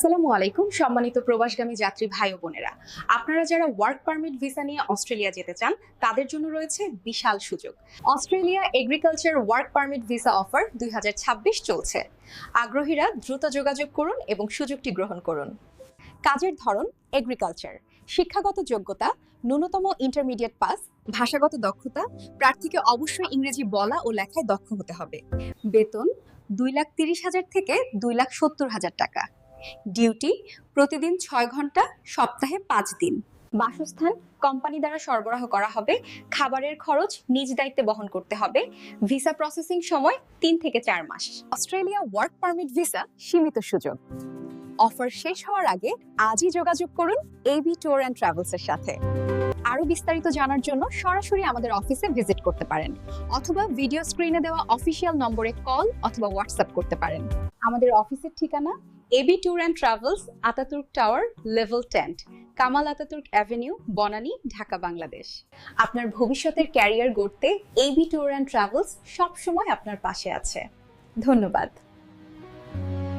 আসসালামু আলাইকুম সম্মানিত প্রবাসগামী যাত্রী ভাই ও বোনেরা, আপনারা যারা ওয়ার্ক পারমিট ভিসা নিয়ে অস্ট্রেলিয়া যেতে চান তাদের জন্য রয়েছে বিশাল সুযোগ। Australia agriculture work permit visa offer 2026 চলছে। আগ্রহীরা দ্রুত যোগাযোগ করুন এবং সুযোগটি গ্রহণ করুন। কাজের ধরন এগ্রিকালচার, শিক্ষাগত যোগ্যতা ন্যূনতম ইন্টারমিডিয়েট পাস, ভাষাগত দক্ষতা, প্রার্থীকে অবশ্যই ইংরেজি বলা ও লেখায় দক্ষ হতে হবে। বেতন 2,30,000 থেকে 2,70,000 টাকা। ডিউটি প্রতিদিন 6 ঘন্টা, সপ্তাহে 5 দিন। বাসস্থান কোম্পানি দ্বারা সরবরাহ করা হবে। খাবারের খরচ নিজ দায়িত্বে বহন করতে হবে। ভিসা প্রসেসিং সময় 3 থেকে 4 মাস। অস্ট্রেলিয়া ওয়ার্ক পারমিট ভিসা সীমিত সুযোগ। অফার শেষ হওয়ার আগে আজই যোগাযোগ করুন এবি ট্যুর অ্যান্ড ট্রাভেলস এর সাথে। আরো বিস্তারিত জানার জন্য সরাসরি আমাদের অফিসে ভিজিট করতে পারেন অথবা ভিডিও স্ক্রিনে দেওয়া অফিসিয়াল নম্বরে কল অথবা হোয়াটসঅ্যাপ করতে পারেন। আমাদের অফিসের ঠিকানা AB tour and travels, Ataturk Tower, level 10, Kamal Ataturk Avenue, Banani, Dhaka, Bangladesh. আপনার ভবিষ্যতের ক্যারিয়ার গড়তে এবি ট্যুর অ্যান্ড ট্রাভেলস সবসময় আপনার পাশে আছে। ধন্যবাদ।